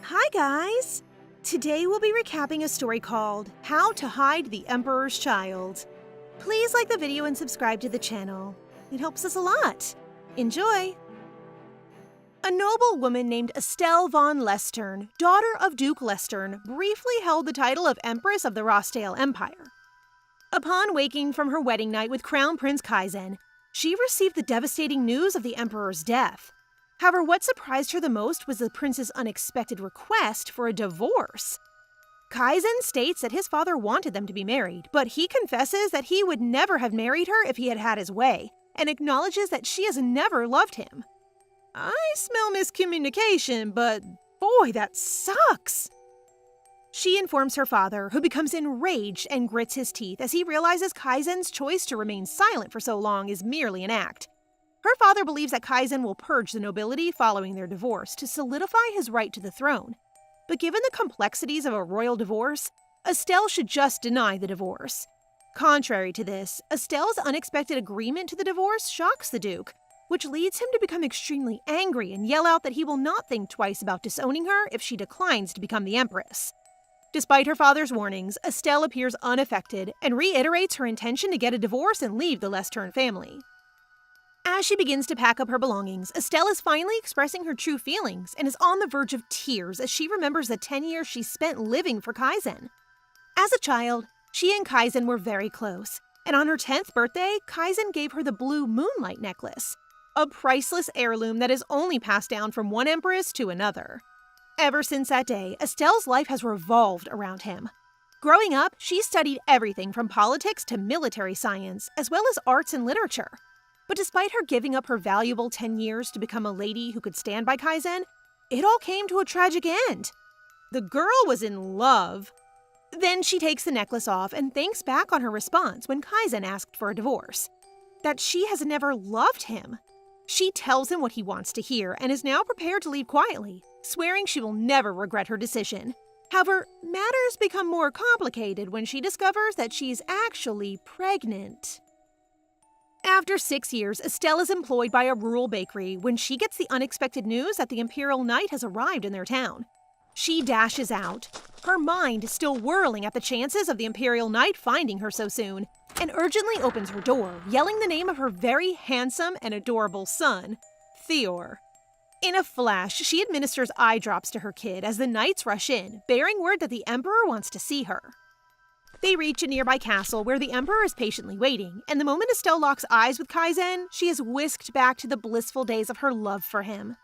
Hi guys! Today we'll be recapping a story called How to Hide the Emperor's Child. Please like the video and subscribe to the channel. It helps us a lot. Enjoy! A noble woman named Estelle von Lestern, daughter of Duke Lestern, briefly held the title of Empress of the Rosdale Empire. Upon waking from her wedding night with Crown Prince Kaizen, she received the devastating news of the Emperor's death. However, what surprised her the most was the prince's unexpected request for a divorce. Kaizen states that his father wanted them to be married, but he confesses that he would never have married her if he had had his way, and acknowledges that she has never loved him. I smell miscommunication, but boy, that sucks! She informs her father, who becomes enraged and grits his teeth as he realizes Kaizen's choice to remain silent for so long is merely an act. Her father believes that Kaizen will purge the nobility following their divorce to solidify his right to the throne. But given the complexities of a royal divorce, Estelle should just deny the divorce. Contrary to this, Estelle's unexpected agreement to the divorce shocks the Duke, which leads him to become extremely angry and yell out that he will not think twice about disowning her if she declines to become the Empress. Despite her father's warnings, Estelle appears unaffected and reiterates her intention to get a divorce and leave the Lestern family. As she begins to pack up her belongings, Estelle is finally expressing her true feelings and is on the verge of tears as she remembers the 10 years she spent living for Kaizen. As a child, she and Kaizen were very close, and on her 10th birthday, Kaizen gave her the blue moonlight necklace, a priceless heirloom that is only passed down from one empress to another. Ever since that day, Estelle's life has revolved around him. Growing up, she studied everything from politics to military science, as well as arts and literature. But despite her giving up her valuable 10 years to become a lady who could stand by Kaizen, it all came to a tragic end. The girl was in love. Then she takes the necklace off and thinks back on her response when Kaizen asked for a divorce. That she has never loved him. She tells him what he wants to hear and is now prepared to leave quietly, swearing she will never regret her decision. However, matters become more complicated when she discovers that she's actually pregnant. After 6 years, Estelle is employed by a rural bakery when she gets the unexpected news that the Imperial Knight has arrived in their town. She dashes out, her mind still whirling at the chances of the Imperial Knight finding her so soon, and urgently opens her door, yelling the name of her very handsome and adorable son, Theor. In a flash, she administers eye drops to her kid as the knights rush in, bearing word that the Emperor wants to see her. They reach a nearby castle where the Emperor is patiently waiting, and the moment Estelle locks eyes with Kaizen, she is whisked back to the blissful days of her love for him.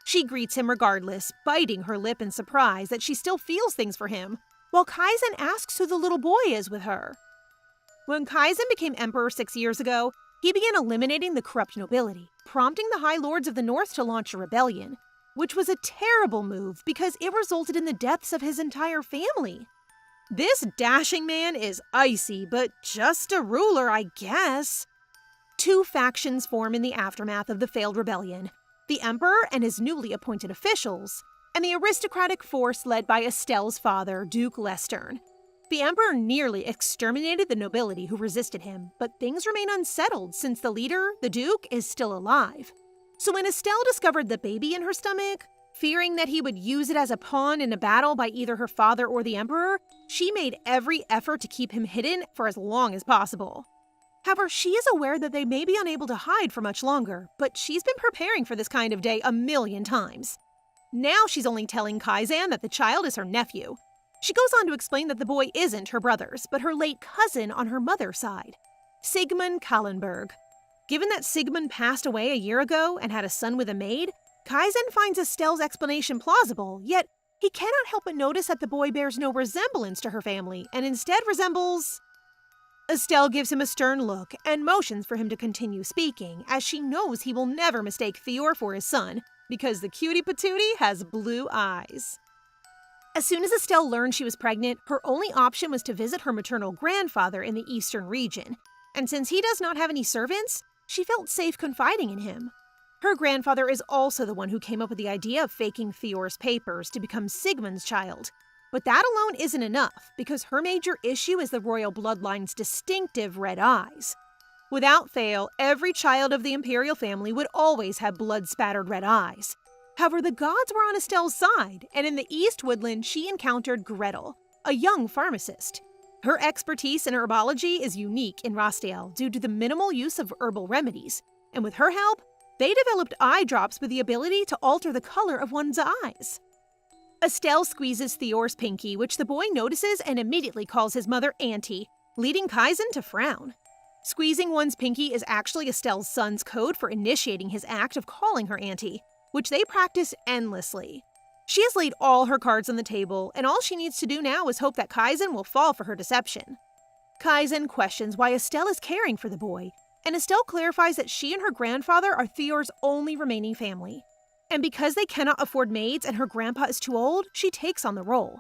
She greets him regardless, biting her lip in surprise that she still feels things for him, while Kaizen asks who the little boy is with her. When Kaizen became Emperor 6 years ago, he began eliminating the corrupt nobility, prompting the High Lords of the North to launch a rebellion, which was a terrible move because it resulted in the deaths of his entire family. This dashing man is icy, but just a ruler, I guess. Two factions form in the aftermath of the failed rebellion, the Emperor and his newly appointed officials, and the aristocratic force led by Estelle's father, Duke Lestern. The Emperor nearly exterminated the nobility who resisted him, but things remain unsettled since the leader, the Duke, is still alive. So when Estelle discovered the baby in her stomach, fearing that he would use it as a pawn in a battle by either her father or the Emperor, she made every effort to keep him hidden for as long as possible. However, she is aware that they may be unable to hide for much longer, but she's been preparing for this kind of day a million times. Now she's only telling Kaizen that the child is her nephew. She goes on to explain that the boy isn't her brother's, but her late cousin on her mother's side, Sigmund Kallenberg. Given that Sigmund passed away a year ago and had a son with a maid, Kaizen finds Estelle's explanation plausible, yet he cannot help but notice that the boy bears no resemblance to her family and instead resembles... Estelle gives him a stern look and motions for him to continue speaking, as she knows he will never mistake Theor for his son, because the cutie patootie has blue eyes. As soon as Estelle learned she was pregnant, her only option was to visit her maternal grandfather in the eastern region, and since he does not have any servants, she felt safe confiding in him. Her grandfather is also the one who came up with the idea of faking Theor's papers to become Sigmund's child. But that alone isn't enough, because her major issue is the royal bloodline's distinctive red eyes. Without fail, every child of the imperial family would always have blood-spattered red eyes. However, the gods were on Estelle's side, and in the East Woodland she encountered Gretel, a young pharmacist. Her expertise in herbology is unique in Rosdale due to the minimal use of herbal remedies, and with her help, they developed eye drops with the ability to alter the color of one's eyes. Estelle squeezes Theor's pinky, which the boy notices and immediately calls his mother Auntie, leading Kaizen to frown. Squeezing one's pinky is actually Estelle's son's code for initiating his act of calling her Auntie, which they practice endlessly. She has laid all her cards on the table, and all she needs to do now is hope that Kaizen will fall for her deception. Kaizen questions why Estelle is caring for the boy, and Estelle clarifies that she and her grandfather are Theor's only remaining family. And because they cannot afford maids and her grandpa is too old, she takes on the role.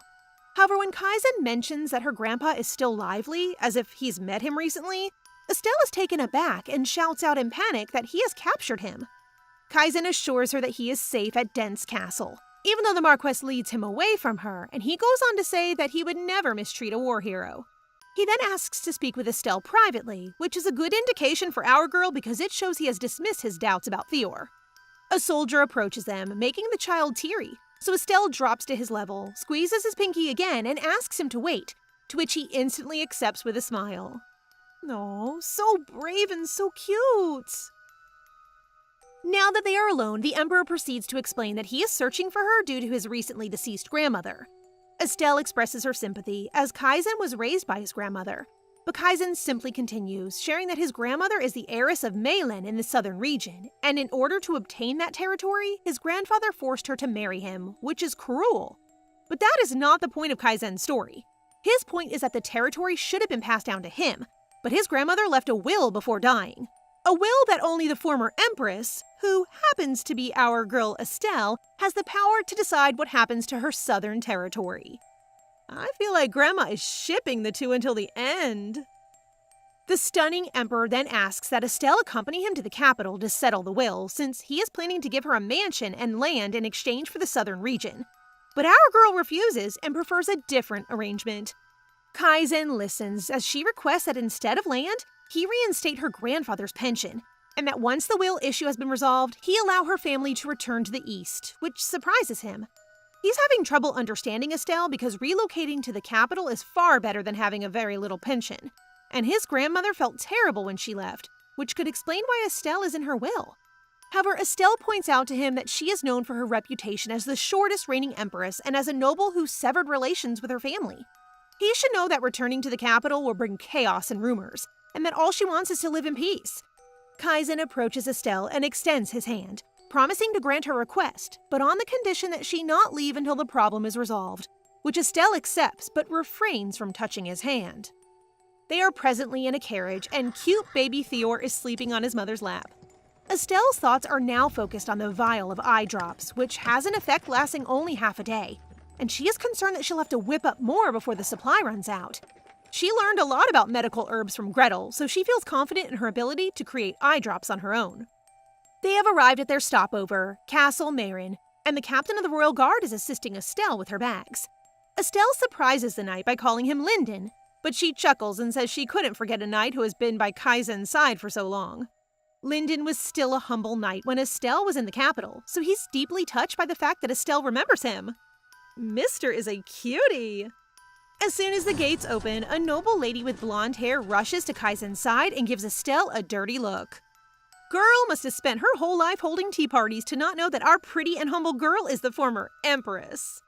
However, when Kaizen mentions that her grandpa is still lively, as if he's met him recently, Estelle is taken aback and shouts out in panic that he has captured him. Kaizen assures her that he is safe at Dent's castle, even though the Marquess leads him away from her, and he goes on to say that he would never mistreat a war hero. He then asks to speak with Estelle privately, which is a good indication for our girl because it shows he has dismissed his doubts about Theor. A soldier approaches them, making the child teary, so Estelle drops to his level, squeezes his pinky again, and asks him to wait, to which he instantly accepts with a smile. Oh, so brave and so cute! Now that they are alone, the Emperor proceeds to explain that he is searching for her due to his recently deceased grandmother. Estelle expresses her sympathy, as Kaizen was raised by his grandmother, but Kaizen simply continues, sharing that his grandmother is the heiress of Meilen in the southern region, and in order to obtain that territory, his grandfather forced her to marry him, which is cruel. But that is not the point of Kaizen's story. His point is that the territory should have been passed down to him, but his grandmother left a will before dying. A will that only the former Empress, who happens to be our girl Estelle, has the power to decide what happens to her southern territory. I feel like Grandma is shipping the two until the end. The stunning Emperor then asks that Estelle accompany him to the capital to settle the will, since he is planning to give her a mansion and land in exchange for the southern region. But our girl refuses and prefers a different arrangement. Kaizen listens as she requests that instead of land, he reinstate her grandfather's pension, and that once the will issue has been resolved, he allow her family to return to the east, which surprises him. He's having trouble understanding Estelle because relocating to the capital is far better than having a very little pension, and his grandmother felt terrible when she left, which could explain why Estelle is in her will. However, Estelle points out to him that she is known for her reputation as the shortest reigning empress and as a noble who severed relations with her family. He should know that returning to the capital will bring chaos and rumors, and that all she wants is to live in peace. Kaizen approaches Estelle and extends his hand, promising to grant her request, but on the condition that she not leave until the problem is resolved, which Estelle accepts but refrains from touching his hand. They are presently in a carriage, and cute baby Theor is sleeping on his mother's lap. Estelle's thoughts are now focused on the vial of eye drops, which has an effect lasting only half a day, and she is concerned that she'll have to whip up more before the supply runs out. She learned a lot about medical herbs from Gretel, so she feels confident in her ability to create eye drops on her own. They have arrived at their stopover, Castle Marin, and the captain of the Royal Guard is assisting Estelle with her bags. Estelle surprises the knight by calling him Linden, but she chuckles and says she couldn't forget a knight who has been by Kaizen's side for so long. Linden was still a humble knight when Estelle was in the capital, so he's deeply touched by the fact that Estelle remembers him. Mister is a cutie! As soon as the gates open, a noble lady with blonde hair rushes to Kaizen's side and gives Estelle a dirty look. Girl must have spent her whole life holding tea parties to not know that our pretty and humble girl is the former Empress.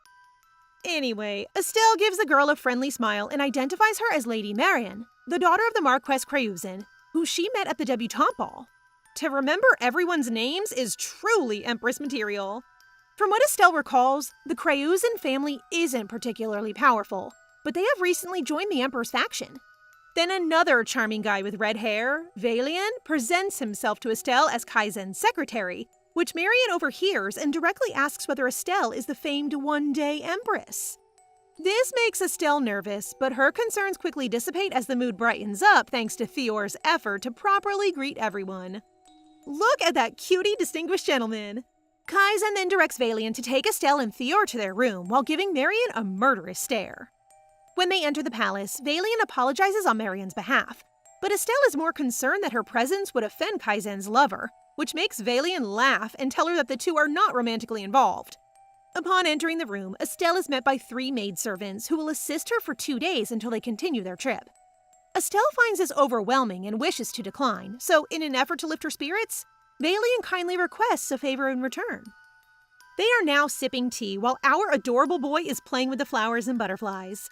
Anyway, Estelle gives the girl a friendly smile and identifies her as Lady Marion, the daughter of the Marquess Creusen, who she met at the debutante ball. To remember everyone's names is truly Empress material. From what Estelle recalls, the Creusen family isn't particularly powerful, but they have recently joined the Emperor's faction. Then another charming guy with red hair, Valian, presents himself to Estelle as Kaizen's secretary, which Marion overhears and directly asks whether Estelle is the famed one-day Empress. This makes Estelle nervous, but her concerns quickly dissipate as the mood brightens up thanks to Theor's effort to properly greet everyone. Look at that cutie distinguished gentleman! Kaizen then directs Valian to take Estelle and Theor to their room while giving Marion a murderous stare. When they enter the palace, Valian apologizes on Marion's behalf, But Estelle is more concerned that her presence would offend Kaizen's lover, which makes Valian laugh and tell her that the two are not romantically involved. Upon entering the room, Estelle is met by 3 maidservants who will assist her for 2 days until they continue their trip. Estelle finds this overwhelming and wishes to decline, so in an effort to lift her spirits, Valian kindly requests a favor in return. They are now sipping tea while our adorable boy is playing with the flowers and butterflies.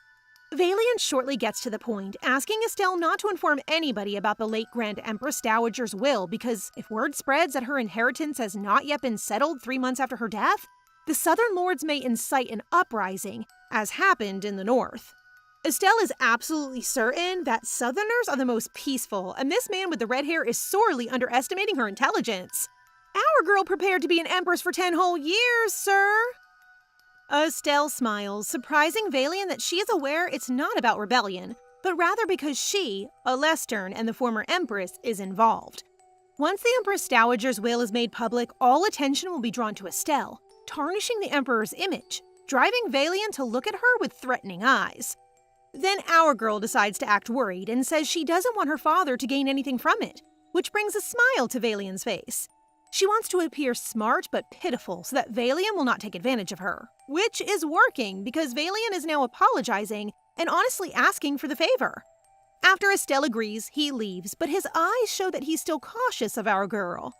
Valian shortly gets to the point, asking Estelle not to inform anybody about the late Grand Empress Dowager's will because if word spreads that her inheritance has not yet been settled 3 months after her death, the Southern Lords may incite an uprising, as happened in the North. Estelle is absolutely certain that Southerners are the most peaceful, and this man with the red hair is sorely underestimating her intelligence. Our girl prepared to be an empress for 10 whole years, sir. Estelle smiles, surprising Valian that she is aware it's not about rebellion, but rather because she, Alestern, and the former empress is involved. Once the Empress Dowager's will is made public, all attention will be drawn to Estelle, tarnishing the emperor's image, driving Valian to look at her with threatening eyes. Then our girl decides to act worried and says she doesn't want her father to gain anything from it, which brings a smile to Valian's face. She wants to appear smart but pitiful so that Valian will not take advantage of her, which is working because Valian is now apologizing and honestly asking for the favor. After Estelle agrees, he leaves, but his eyes show that he's still cautious of our girl.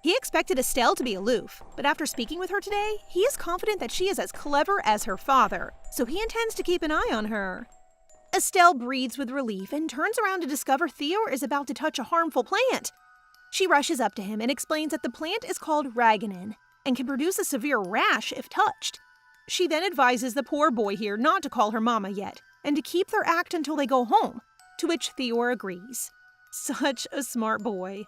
He expected Estelle to be aloof, but after speaking with her today, he is confident that she is as clever as her father, so he intends to keep an eye on her. Estelle breathes with relief and turns around to discover Theor is about to touch a harmful plant. She rushes up to him and explains that the plant is called Raganin and can produce a severe rash if touched. She then advises the poor boy here not to call her mama yet and to keep their act until they go home, to which Theor agrees. Such a smart boy.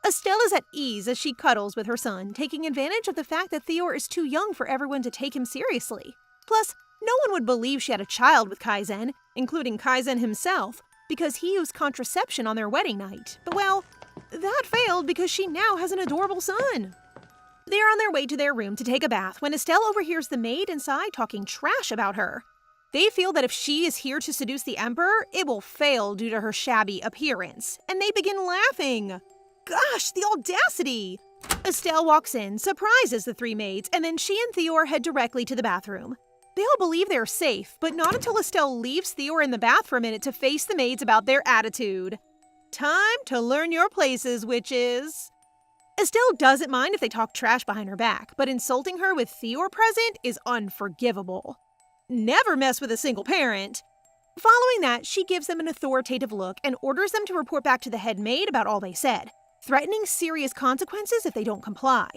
Estelle is at ease as she cuddles with her son, taking advantage of the fact that Theor is too young for everyone to take him seriously. Plus, no one would believe she had a child with Kaizen, including Kaizen himself, because he used contraception on their wedding night. But well, that failed because she now has an adorable son. They are on their way to their room to take a bath when Estelle overhears the maid inside talking trash about her. They feel that if she is here to seduce the Emperor, it will fail due to her shabby appearance, and they begin laughing. Gosh, the audacity! Estelle walks in, surprises the 3 maids, and then she and Theor head directly to the bathroom. They all believe they are safe, but not until Estelle leaves Theor in the bath for a minute to face the maids about their attitude. Time to learn your places, witches. Estelle doesn't mind if they talk trash behind her back, but insulting her with Theor present is unforgivable. Never mess with a single parent. Following that, she gives them an authoritative look and orders them to report back to the head maid about all they said, threatening serious consequences if they don't comply.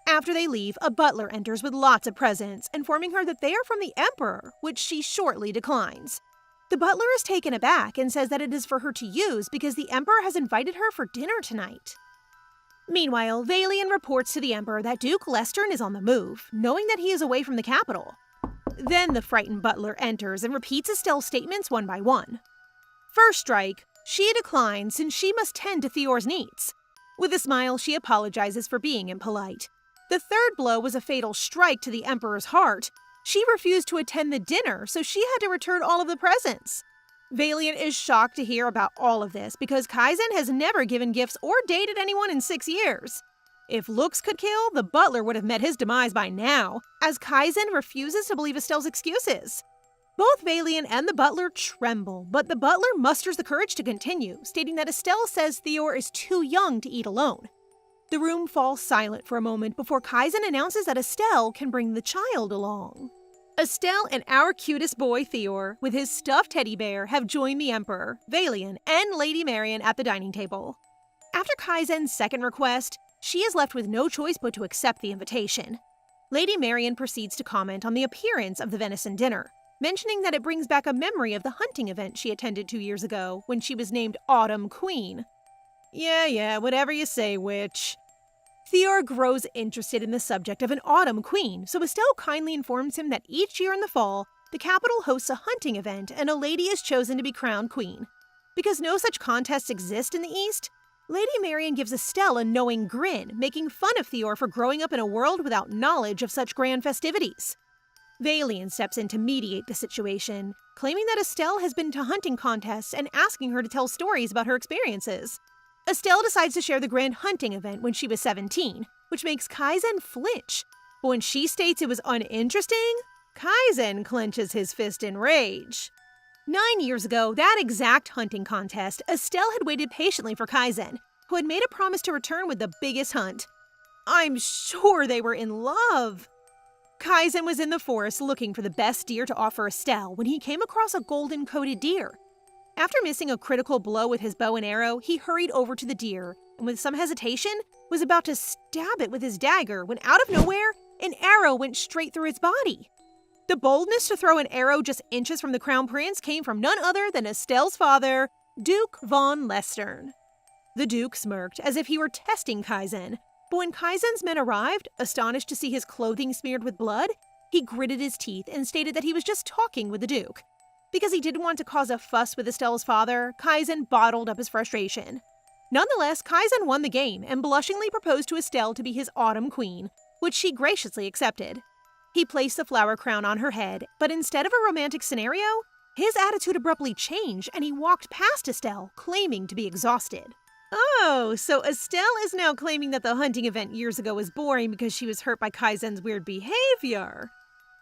After they leave, a butler enters with lots of presents, informing her that they are from the Emperor, which she shortly declines. The butler is taken aback and says that it is for her to use because the Emperor has invited her for dinner tonight. Meanwhile, Valian reports to the Emperor that Duke Lestern is on the move, knowing that he is away from the capital. Then the frightened butler enters and repeats Estelle's statements one by one. First strike, she declines since she must tend to Theor's needs. With a smile, she apologizes for being impolite. The third blow was a fatal strike to the Emperor's heart. She refused to attend the dinner, so she had to return all of the presents. Valian is shocked to hear about all of this because Kaizen has never given gifts or dated anyone in 6 years. If looks could kill, the butler would have met his demise by now, as Kaizen refuses to believe Estelle's excuses. Both Valian and the butler tremble, but the butler musters the courage to continue, stating that Estelle says Theor is too young to eat alone. The room falls silent for a moment before Kaizen announces that Estelle can bring the child along. Estelle and our cutest boy, Theor, with his stuffed teddy bear, have joined the Emperor, Valian, and Lady Marian at the dining table. After Kaizen's second request, she is left with no choice but to accept the invitation. Lady Marian proceeds to comment on the appearance of the venison dinner, mentioning that it brings back a memory of the hunting event she attended 2 years ago when she was named Autumn Queen. Yeah, whatever you say, witch. Theor grows interested in the subject of an Autumn Queen, so Estelle kindly informs him that each year in the fall, the capital hosts a hunting event and a lady is chosen to be crowned queen. Because no such contests exist in the East, Lady Marian gives Estelle a knowing grin, making fun of Theor for growing up in a world without knowledge of such grand festivities. Valian steps in to mediate the situation, claiming that Estelle has been to hunting contests and asking her to tell stories about her experiences. Estelle decides to share the grand hunting event when she was 17, which makes Kaizen flinch. But when she states it was uninteresting, Kaizen clenches his fist in rage. 9 years ago, that exact hunting contest, Estelle had waited patiently for Kaizen, who had made a promise to return with the biggest hunt. I'm sure they were in love. Kaizen was in the forest looking for the best deer to offer Estelle when he came across a golden-coated deer. After missing a critical blow with his bow and arrow, he hurried over to the deer and with some hesitation was about to stab it with his dagger when out of nowhere, an arrow went straight through its body. The boldness to throw an arrow just inches from the crown prince came from none other than Estelle's father, Duke von Lestern. The Duke smirked as if he were testing Kaizen, but when Kaizen's men arrived, astonished to see his clothing smeared with blood, he gritted his teeth and stated that he was just talking with the Duke. Because he didn't want to cause a fuss with Estelle's father, Kaizen bottled up his frustration. Nonetheless, Kaizen won the game and blushingly proposed to Estelle to be his autumn queen, which she graciously accepted. He placed the flower crown on her head, but instead of a romantic scenario, his attitude abruptly changed and he walked past Estelle, claiming to be exhausted. Oh, so Estelle is now claiming that the hunting event years ago was boring because she was hurt by Kaizen's weird behavior.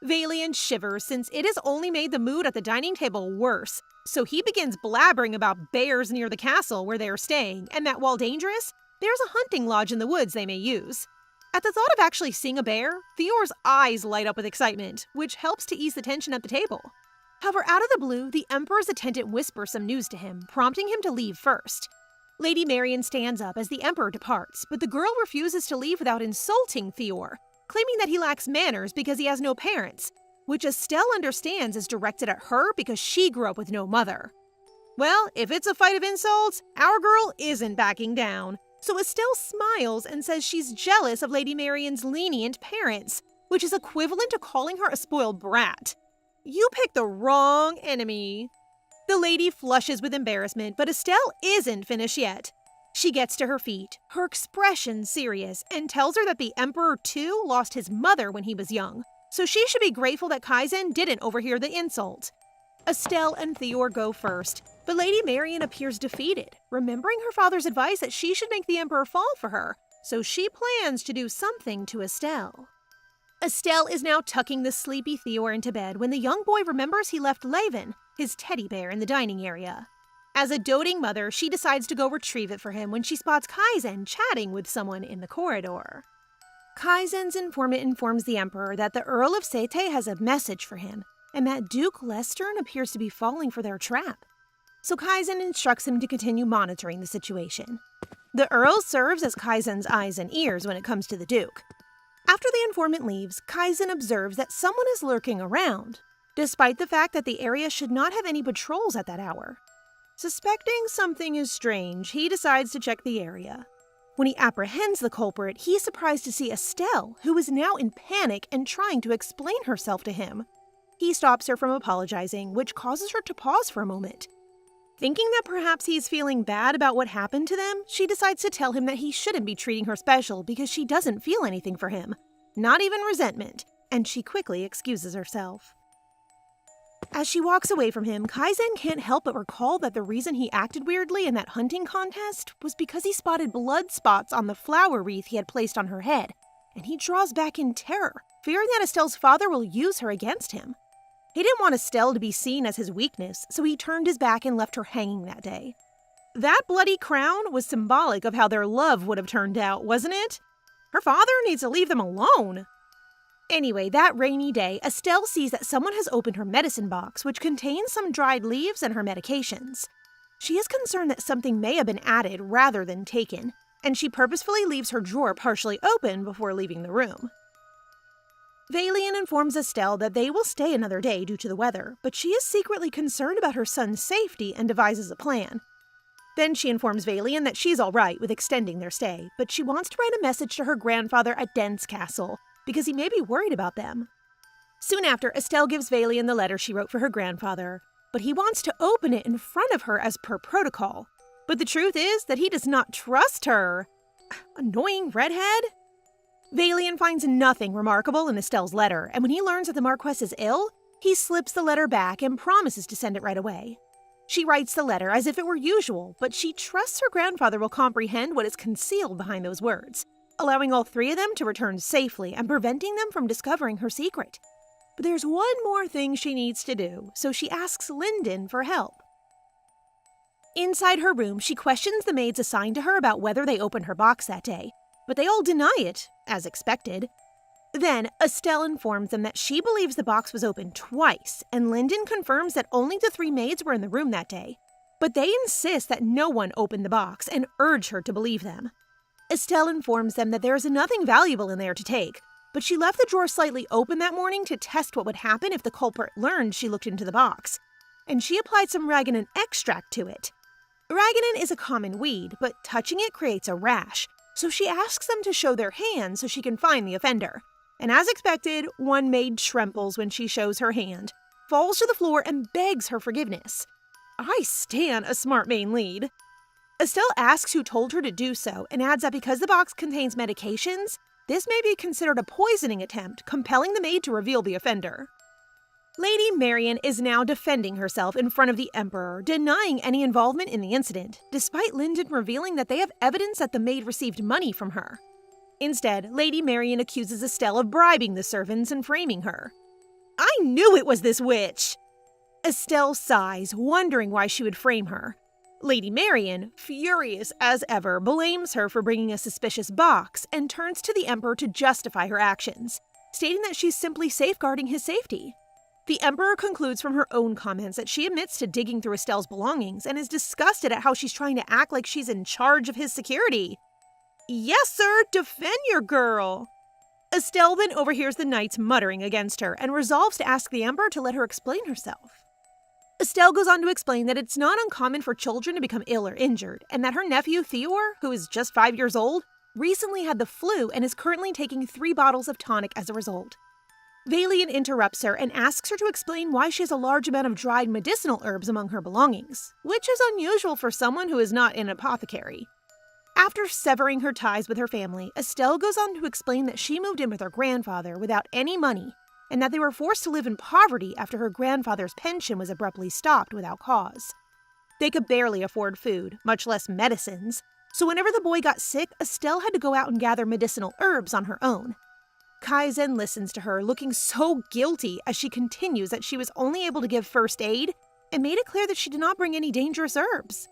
Valian shivers since it has only made the mood at the dining table worse, so he begins blabbering about bears near the castle where they are staying and that while dangerous, there's a hunting lodge in the woods they may use. At the thought of actually seeing a bear, Theor's eyes light up with excitement, which helps to ease the tension at the table. However, out of the blue, the Emperor's attendant whispers some news to him, prompting him to leave first. Lady Marian stands up as the Emperor departs, but the girl refuses to leave without insulting Theor, claiming that he lacks manners because he has no parents, which Estelle understands is directed at her because she grew up with no mother. Well, if it's a fight of insults, our girl isn't backing down. So Estelle smiles and says she's jealous of Lady Marian's lenient parents, which is equivalent to calling her a spoiled brat. You picked the wrong enemy. The lady flushes with embarrassment, but Estelle isn't finished yet. She gets to her feet, her expression serious, and tells her that the Emperor too lost his mother when he was young, so she should be grateful that Kaizen didn't overhear the insult. Estelle and Theor go first, but Lady Marian appears defeated, remembering her father's advice that she should make the Emperor fall for her, so she plans to do something to Estelle. Estelle is now tucking the sleepy Theor into bed when the young boy remembers he left Levin, his teddy bear, in the dining area. As a doting mother, she decides to go retrieve it for him when she spots Kaizen chatting with someone in the corridor. Kaizen's informant informs the Emperor that the Earl of Sete has a message for him, and that Duke Lestern appears to be falling for their trap. So Kaizen instructs him to continue monitoring the situation. The Earl serves as Kaizen's eyes and ears when it comes to the Duke. After the informant leaves, Kaizen observes that someone is lurking around, despite the fact that the area should not have any patrols at that hour. Suspecting something is strange, he decides to check the area. When he apprehends the culprit, he is surprised to see Estelle, who is now in panic and trying to explain herself to him. He stops her from apologizing, which causes her to pause for a moment. Thinking that perhaps he's feeling bad about what happened to them, she decides to tell him that he shouldn't be treating her special because she doesn't feel anything for him, not even resentment, and she quickly excuses herself. As she walks away from him, Kaizen can't help but recall that the reason he acted weirdly in that hunting contest was because he spotted blood spots on the flower wreath he had placed on her head, and he draws back in terror, fearing that Estelle's father will use her against him. He didn't want Estelle to be seen as his weakness, so he turned his back and left her hanging that day. That bloody crown was symbolic of how their love would have turned out, wasn't it? Her father needs to leave them alone. Anyway, that rainy day, Estelle sees that someone has opened her medicine box, which contains some dried leaves and her medications. She is concerned that something may have been added rather than taken, and she purposefully leaves her drawer partially open before leaving the room. Valian informs Estelle that they will stay another day due to the weather, but she is secretly concerned about her son's safety and devises a plan. Then she informs Valian that she's all right with extending their stay, but she wants to write a message to her grandfather at Dent's castle, because he may be worried about them. Soon after, Estelle gives Valian the letter she wrote for her grandfather, but he wants to open it in front of her as per protocol. But the truth is that he does not trust her. Annoying redhead? Valian finds nothing remarkable in Estelle's letter, and when he learns that the Marquess is ill, he slips the letter back and promises to send it right away. She writes the letter as if it were usual, but she trusts her grandfather will comprehend what is concealed behind those words, allowing all three of them to return safely and preventing them from discovering her secret. But there's one more thing she needs to do, so she asks Lyndon for help. Inside her room, she questions the maids assigned to her about whether they opened her box that day, but they all deny it, as expected. Then, Estelle informs them that she believes the box was opened twice, and Lyndon confirms that only the three maids were in the room that day. But they insist that no one opened the box and urge her to believe them. Estelle informs them that there is nothing valuable in there to take, but she left the drawer slightly open that morning to test what would happen if the culprit learned she looked into the box, and she applied some raganon extract to it. Raganon is a common weed, but touching it creates a rash, so she asks them to show their hands so she can find the offender. And as expected, one maid trembles when she shows her hand, falls to the floor, and begs her forgiveness. I stan a smart main lead. Estelle asks who told her to do so and adds that because the box contains medications, this may be considered a poisoning attempt, compelling the maid to reveal the offender. Lady Marian is now defending herself in front of the Emperor, denying any involvement in the incident, despite Lyndon revealing that they have evidence that the maid received money from her. Instead, Lady Marian accuses Estelle of bribing the servants and framing her. I knew it was this witch! Estelle sighs, wondering why she would frame her. Lady Marian, furious as ever, blames her for bringing a suspicious box and turns to the Emperor to justify her actions, stating that she's simply safeguarding his safety. The Emperor concludes from her own comments that she admits to digging through Estelle's belongings and is disgusted at how she's trying to act like she's in charge of his security. Yes, sir, defend your girl! Estelle then overhears the knights muttering against her and resolves to ask the Emperor to let her explain herself. Estelle goes on to explain that it's not uncommon for children to become ill or injured, and that her nephew Theor, who is just 5 years old, recently had the flu and is currently taking 3 bottles of tonic as a result. Valian interrupts her and asks her to explain why she has a large amount of dried medicinal herbs among her belongings, which is unusual for someone who is not an apothecary. After severing her ties with her family, Estelle goes on to explain that she moved in with her grandfather without any money, and that they were forced to live in poverty after her grandfather's pension was abruptly stopped without cause. They could barely afford food, much less medicines, so whenever the boy got sick, Estelle had to go out and gather medicinal herbs on her own. Kaizen listens to her, looking so guilty as she continues that she was only able to give first aid and made it clear that she did not bring any dangerous herbs.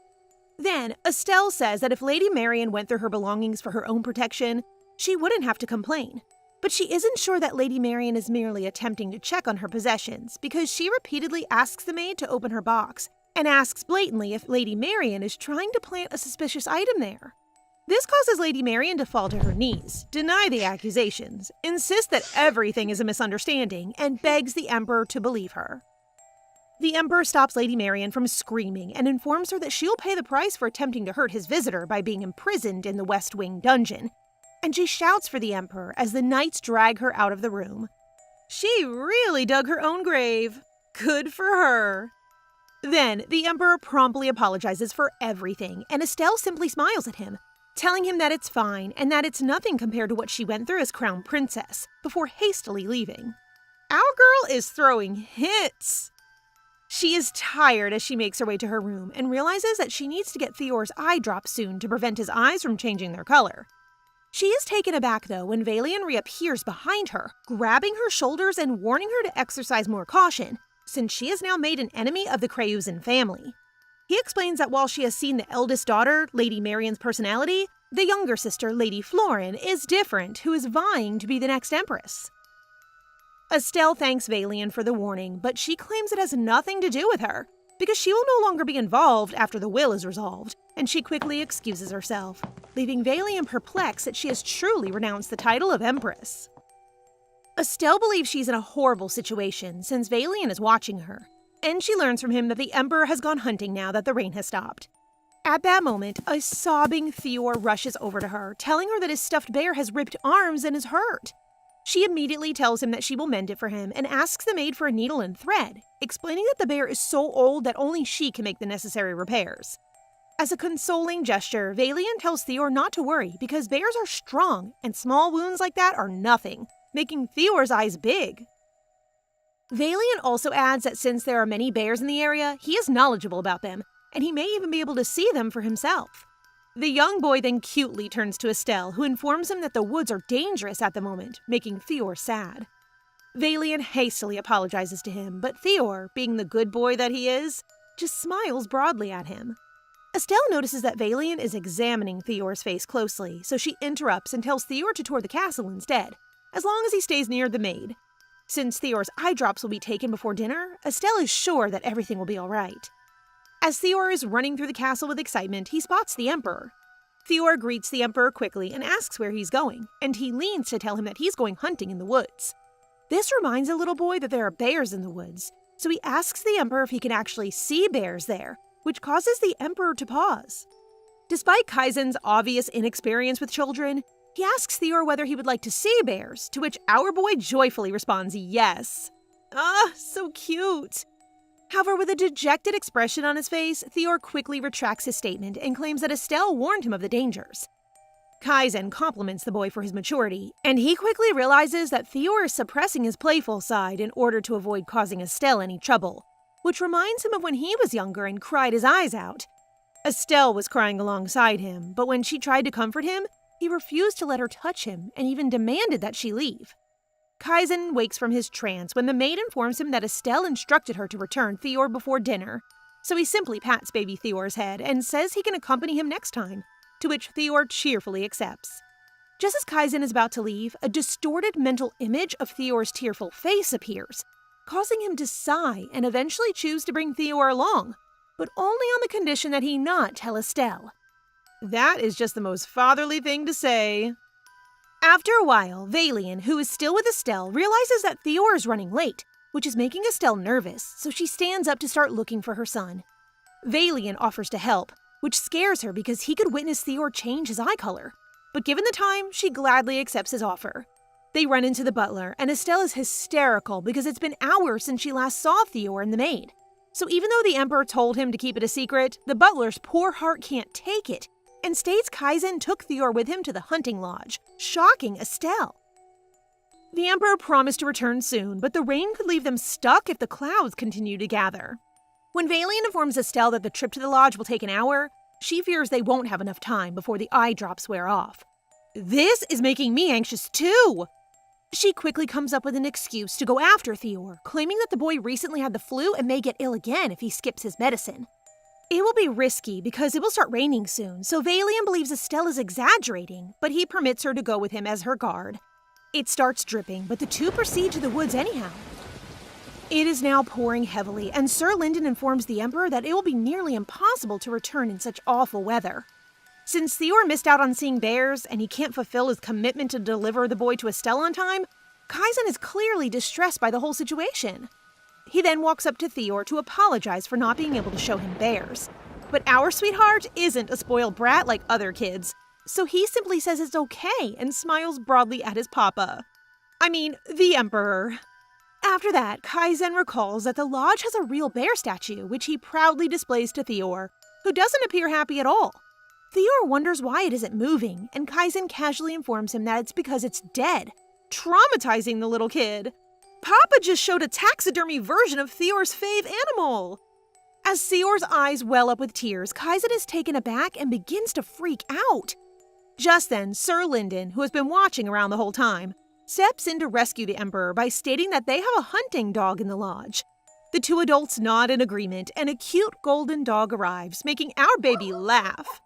Then, Estelle says that if Lady Marian went through her belongings for her own protection, she wouldn't have to complain. But she isn't sure that Lady Marian is merely attempting to check on her possessions, because she repeatedly asks the maid to open her box, and asks blatantly if Lady Marian is trying to plant a suspicious item there. This causes Lady Marian to fall to her knees, deny the accusations, insist that everything is a misunderstanding, and begs the Emperor to believe her. The Emperor stops Lady Marian from screaming and informs her that she'll pay the price for attempting to hurt his visitor by being imprisoned in the West Wing dungeon, and she shouts for the Emperor as the knights drag her out of the room. She really dug her own grave. Good for her. Then, the Emperor promptly apologizes for everything, and Estelle simply smiles at him, telling him that it's fine and that it's nothing compared to what she went through as Crown Princess, before hastily leaving. Our girl is throwing hits! She is tired as she makes her way to her room and realizes that she needs to get Theor's eye drop soon to prevent his eyes from changing their color. She is taken aback, though, when Valian reappears behind her, grabbing her shoulders and warning her to exercise more caution, since she has now made an enemy of the Creusen family. He explains that while she has seen the eldest daughter, Lady Marian's personality, the younger sister, Lady Florin, is different, who is vying to be the next Empress. Estelle thanks Valian for the warning, but she claims it has nothing to do with her, because she will no longer be involved after the will is resolved, and she quickly excuses herself, leaving Valian perplexed that she has truly renounced the title of Empress. Estelle believes she's in a horrible situation since Valian is watching her, and she learns from him that the Emperor has gone hunting now that the rain has stopped. At that moment, a sobbing Theor rushes over to her, telling her that his stuffed bear has ripped arms and is hurt. She immediately tells him that she will mend it for him and asks the maid for a needle and thread, explaining that the bear is so old that only she can make the necessary repairs. As a consoling gesture, Valian tells Theor not to worry because bears are strong and small wounds like that are nothing, making Theor's eyes big. Valian also adds that since there are many bears in the area, he is knowledgeable about them, and he may even be able to see them for himself. The young boy then cutely turns to Estelle, who informs him that the woods are dangerous at the moment, making Theor sad. Valian hastily apologizes to him, but Theor, being the good boy that he is, just smiles broadly at him. Estelle notices that Valian is examining Theor's face closely, so she interrupts and tells Theor to tour the castle instead, as long as he stays near the maid. Since Theor's eye drops will be taken before dinner, Estelle is sure that everything will be all right. As Theor is running through the castle with excitement, he spots the Emperor. Theor greets the Emperor quickly and asks where he's going, and he leans to tell him that he's going hunting in the woods. This reminds the little boy that there are bears in the woods, so he asks the Emperor if he can actually see bears there, which causes the Emperor to pause. Despite Kaizen's obvious inexperience with children, he asks Theor whether he would like to see bears, to which our boy joyfully responds yes. Ah, so cute! However, with a dejected expression on his face, Theor quickly retracts his statement and claims that Estelle warned him of the dangers. Kaizen compliments the boy for his maturity, and he quickly realizes that Theor is suppressing his playful side in order to avoid causing Estelle any trouble, which reminds him of when he was younger and cried his eyes out. Estelle was crying alongside him, but when she tried to comfort him, he refused to let her touch him and even demanded that she leave. Kaizen wakes from his trance when the maid informs him that Estelle instructed her to return Theor before dinner, so he simply pats baby Theor's head and says he can accompany him next time, to which Theor cheerfully accepts. Just as Kaizen is about to leave, a distorted mental image of Theor's tearful face appears, causing him to sigh and eventually choose to bring Theor along, but only on the condition that he not tell Estelle. That is just the most fatherly thing to say. After a while, Valian, who is still with Estelle, realizes that Theor is running late, which is making Estelle nervous, so she stands up to start looking for her son. Valian offers to help, which scares her because he could witness Theor change his eye color. But given the time, she gladly accepts his offer. They run into the butler, and Estelle is hysterical because it's been hours since she last saw Theor and the maid. So even though the Emperor told him to keep it a secret, the butler's poor heart can't take it, and states Kaizen took Theor with him to the hunting lodge, shocking Estelle. The Emperor promised to return soon, but the rain could leave them stuck if the clouds continue to gather. When Valian informs Estelle that the trip to the lodge will take an hour, she fears they won't have enough time before the eye drops wear off. This is making me anxious too! She quickly comes up with an excuse to go after Theor, claiming that the boy recently had the flu and may get ill again if he skips his medicine. It will be risky because it will start raining soon, so Valian believes Estelle is exaggerating, but he permits her to go with him as her guard. It starts dripping, but the two proceed to the woods anyhow. It is now pouring heavily, and Sir Linden informs the Emperor that it will be nearly impossible to return in such awful weather. Since Theor missed out on seeing bears, and he can't fulfill his commitment to deliver the boy to Estelle on time, Kaizen is clearly distressed by the whole situation. He then walks up to Theor to apologize for not being able to show him bears. But our sweetheart isn't a spoiled brat like other kids, so he simply says it's okay and smiles broadly at his papa. I mean, the Emperor. After that, Kaizen recalls that the lodge has a real bear statue, which he proudly displays to Theor, who doesn't appear happy at all. Theor wonders why it isn't moving, and Kaizen casually informs him that it's because it's dead, traumatizing the little kid. Papa just showed a taxidermy version of Theor's fave animal! As Theor's eyes well up with tears, Kaizen is taken aback and begins to freak out. Just then, Sir Linden, who has been watching around the whole time, steps in to rescue the Emperor by stating that they have a hunting dog in the lodge. The two adults nod in agreement, and a cute golden dog arrives, making our baby laugh.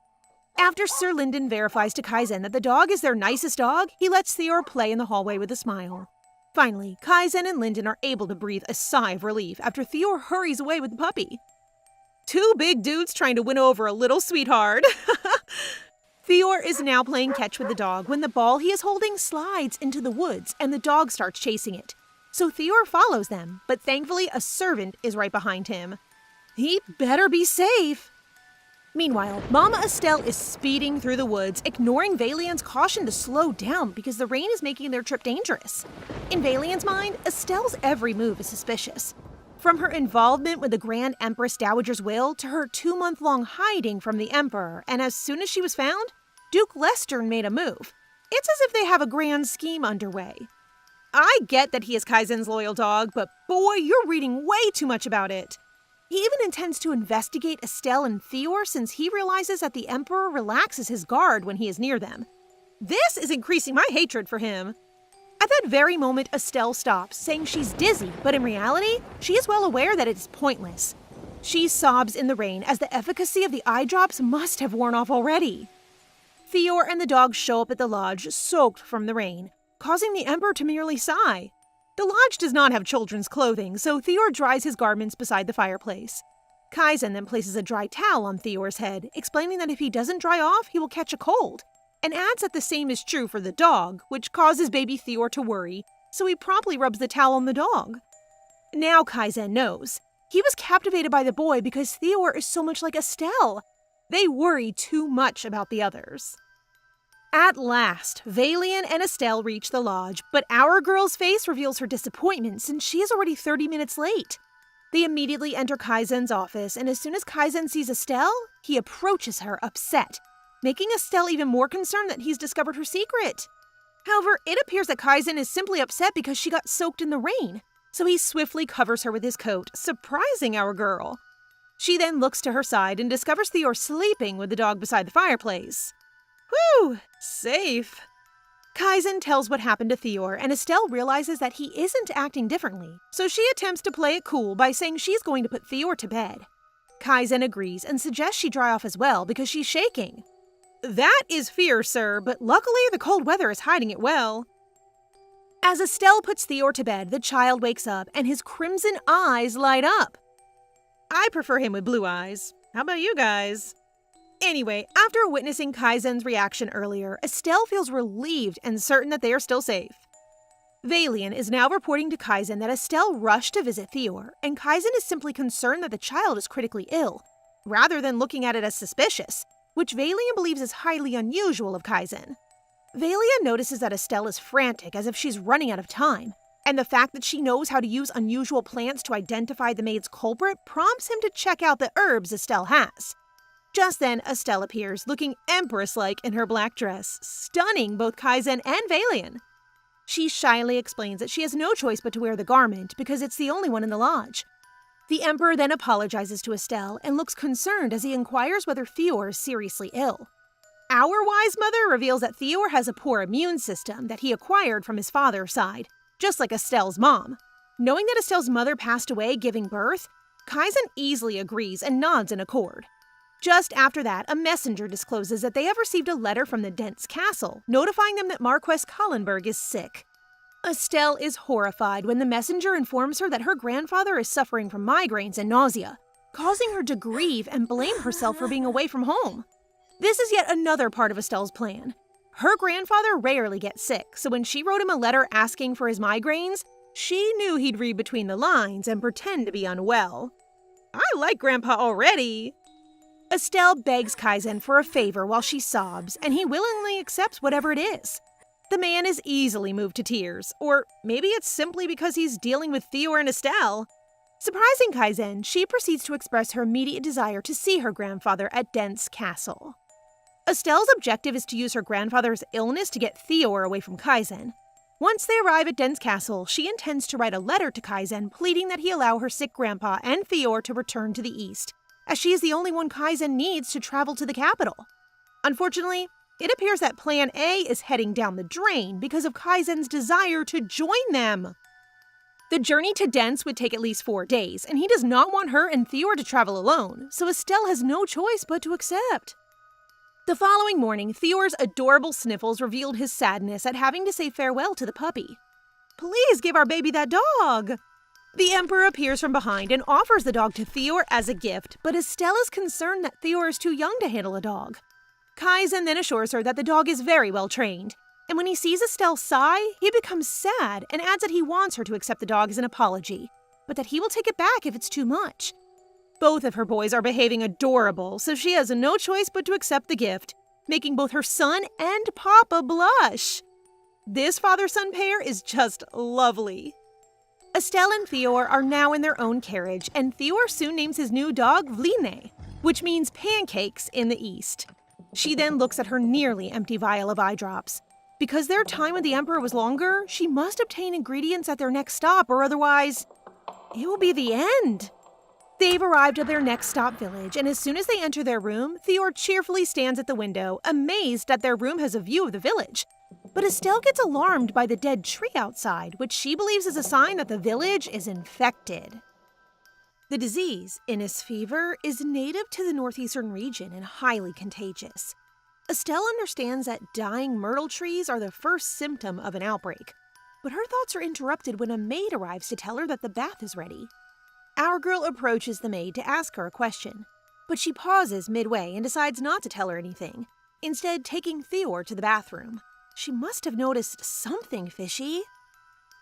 After Sir Linden verifies to Kaizen that the dog is their nicest dog, he lets Theor play in the hallway with a smile. Finally, Kaizen and Linden are able to breathe a sigh of relief after Theor hurries away with the puppy. Two big dudes trying to win over a little sweetheart. Theor is now playing catch with the dog when the ball he is holding slides into the woods and the dog starts chasing it. So Theor follows them, but thankfully a servant is right behind him. He better be safe. Meanwhile, Mama Estelle is speeding through the woods, ignoring Valian's caution to slow down because the rain is making their trip dangerous. In Valian's mind, Estelle's every move is suspicious. From her involvement with the Grand Empress Dowager's will to her 2-month-long hiding from the Emperor, and as soon as she was found, Duke Lestern made a move. It's as if they have a grand scheme underway. I get that he is Kaizen's loyal dog, but boy, you're reading way too much about it. He even intends to investigate Estelle and Theor since he realizes that the Emperor relaxes his guard when he is near them. This is increasing my hatred for him. At that very moment, Estelle stops, saying she's dizzy, but in reality, she is well aware that it is pointless. She sobs in the rain as the efficacy of the eye drops must have worn off already. Theor and the dog show up at the lodge, soaked from the rain, causing the Emperor to merely sigh. The lodge does not have children's clothing, so Theor dries his garments beside the fireplace. Kaizen then places a dry towel on Theor's head, explaining that if he doesn't dry off, he will catch a cold, and adds that the same is true for the dog, which causes baby Theor to worry, so he promptly rubs the towel on the dog. Now Kaizen knows. He was captivated by the boy because Theor is so much like Estelle. They worry too much about the others. At last, Valian and Estelle reach the lodge, but our girl's face reveals her disappointment since she is already 30 minutes late. They immediately enter Kaizen's office, and as soon as Kaizen sees Estelle, he approaches her upset, making Estelle even more concerned that he's discovered her secret. However, it appears that Kaizen is simply upset because she got soaked in the rain, so he swiftly covers her with his coat, surprising our girl. She then looks to her side and discovers Theor sleeping with the dog beside the fireplace. Whew, safe. Kaizen tells what happened to Theor, and Estelle realizes that he isn't acting differently, so she attempts to play it cool by saying she's going to put Theor to bed. Kaizen agrees and suggests she dry off as well because she's shaking. That is fear, sir, but luckily the cold weather is hiding it well. As Estelle puts Theor to bed, the child wakes up and his crimson eyes light up. I prefer him with blue eyes. How about you guys? Anyway, after witnessing Kaizen's reaction earlier, Estelle feels relieved and certain that they are still safe. Valian is now reporting to Kaizen that Estelle rushed to visit Theor, and Kaizen is simply concerned that the child is critically ill, rather than looking at it as suspicious, which Valian believes is highly unusual of Kaizen. Valian notices that Estelle is frantic as if she's running out of time, and the fact that she knows how to use unusual plants to identify the maid's culprit prompts him to check out the herbs Estelle has. Just then, Estelle appears, looking empress-like in her black dress, stunning both Kaizen and Valian. She shyly explains that she has no choice but to wear the garment because it's the only one in the lodge. The Emperor then apologizes to Estelle and looks concerned as he inquires whether Theor is seriously ill. Our wise mother reveals that Theor has a poor immune system that he acquired from his father's side, just like Estelle's mom. Knowing that Estelle's mother passed away giving birth, Kaizen easily agrees and nods in accord. Just after that, a messenger discloses that they have received a letter from the Dent's castle, notifying them that Marquess Kallenberg is sick. Estelle is horrified when the messenger informs her that her grandfather is suffering from migraines and nausea, causing her to grieve and blame herself for being away from home. This is yet another part of Estelle's plan. Her grandfather rarely gets sick, so when she wrote him a letter asking for his migraines, she knew he'd read between the lines and pretend to be unwell. I like Grandpa already. Estelle begs Kaizen for a favor while she sobs, and he willingly accepts whatever it is. The man is easily moved to tears, or maybe it's simply because he's dealing with Theor and Estelle. Surprising Kaizen, she proceeds to express her immediate desire to see her grandfather at Dent's castle. Estelle's objective is to use her grandfather's illness to get Theor away from Kaizen. Once they arrive at Dent's castle, she intends to write a letter to Kaizen pleading that he allow her sick grandpa and Theor to return to the east, as she is the only one Kaizen needs to travel to the capital. Unfortunately, it appears that Plan A is heading down the drain because of Kaizen's desire to join them. The journey to Dent's would take at least 4 days, and he does not want her and Theor to travel alone, so Estelle has no choice but to accept. The following morning, Theor's adorable sniffles revealed his sadness at having to say farewell to the puppy. Please give our baby that dog! The Emperor appears from behind and offers the dog to Theor as a gift, but Estelle is concerned that Theor is too young to handle a dog. Kaizen then assures her that the dog is very well trained, and when he sees Estelle sigh, he becomes sad and adds that he wants her to accept the dog as an apology, but that he will take it back if it's too much. Both of her boys are behaving adorable, so she has no choice but to accept the gift, making both her son and Papa blush. This father-son pair is just lovely. Estelle and Theor are now in their own carriage, and Theor soon names his new dog Vline, which means pancakes in the East. She then looks at her nearly empty vial of eye drops. Because their time with the Emperor was longer, she must obtain ingredients at their next stop, or otherwise, it will be the end. They've arrived at their next stop village, and as soon as they enter their room, Theor cheerfully stands at the window, amazed that their room has a view of the village. But Estelle gets alarmed by the dead tree outside, which she believes is a sign that the village is infected. The disease, Innis fever, is native to the northeastern region and highly contagious. Estelle understands that dying myrtle trees are the first symptom of an outbreak, but her thoughts are interrupted when a maid arrives to tell her that the bath is ready. Our girl approaches the maid to ask her a question, but she pauses midway and decides not to tell her anything, instead taking Theor to the bathroom. She must have noticed something fishy.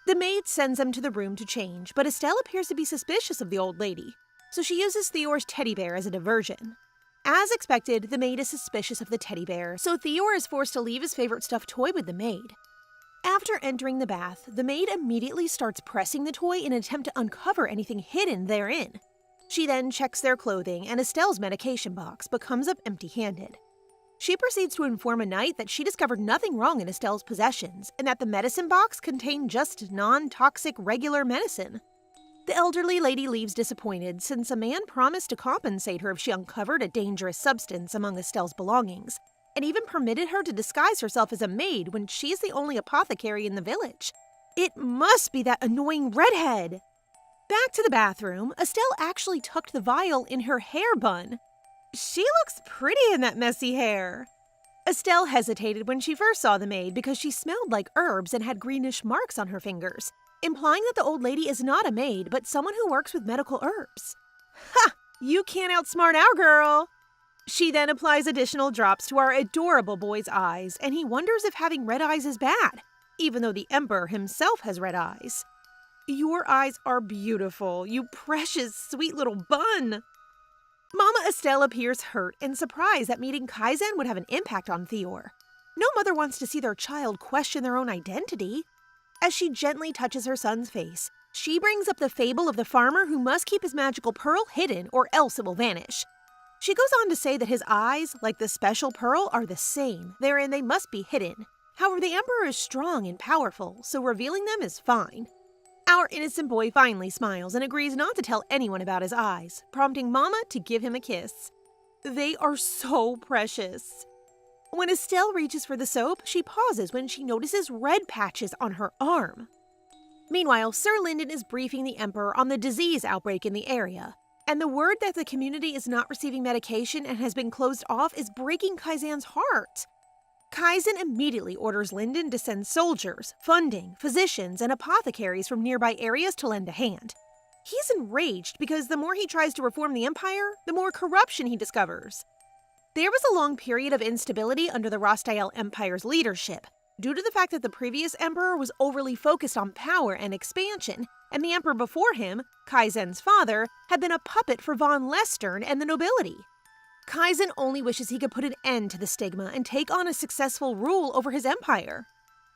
The maid sends them to the room to change, but Estelle appears to be suspicious of the old lady, so she uses Theor's teddy bear as a diversion. As expected, the maid is suspicious of the teddy bear, so Theor is forced to leave his favorite stuffed toy with the maid. After entering the bath, the maid immediately starts pressing the toy in an attempt to uncover anything hidden therein. She then checks their clothing and Estelle's medication box, but comes up empty-handed. She proceeds to inform a knight that she discovered nothing wrong in Estelle's possessions and that the medicine box contained just non-toxic regular medicine. The elderly lady leaves disappointed since a man promised to compensate her if she uncovered a dangerous substance among Estelle's belongings, and even permitted her to disguise herself as a maid when she is the only apothecary in the village. It must be that annoying redhead! Back to the bathroom, Estelle actually tucked the vial in her hair bun. She looks pretty in that messy hair. Estelle hesitated when she first saw the maid because she smelled like herbs and had greenish marks on her fingers, implying that the old lady is not a maid but someone who works with medical herbs. Ha! You can't outsmart our girl! She then applies additional drops to our adorable boy's eyes, and he wonders if having red eyes is bad, even though the Emperor himself has red eyes. Your eyes are beautiful, you precious, sweet little bun! Mama Estelle appears hurt and surprised that meeting Kaizen would have an impact on Theor. No mother wants to see their child question their own identity. As she gently touches her son's face, she brings up the fable of the farmer who must keep his magical pearl hidden or else it will vanish. She goes on to say that his eyes, like the special pearl, are the same, therein they must be hidden. However, the Emperor is strong and powerful, so revealing them is fine. Our innocent boy finally smiles and agrees not to tell anyone about his eyes, prompting Mama to give him a kiss. They are so precious. When Estelle reaches for the soap, she pauses when she notices red patches on her arm. Meanwhile, Sir Linden is briefing the Emperor on the disease outbreak in the area, and the word that the community is not receiving medication and has been closed off is breaking Kaizen's heart. Kaizen immediately orders Linden to send soldiers, funding, physicians, and apothecaries from nearby areas to lend a hand. He's enraged because the more he tries to reform the empire, the more corruption he discovers. There was a long period of instability under the Rostael Empire's leadership, due to the fact that the previous emperor was overly focused on power and expansion, and the emperor before him, Kaizen's father, had been a puppet for von Lestern and the nobility. Kaizen only wishes he could put an end to the stigma and take on a successful rule over his empire.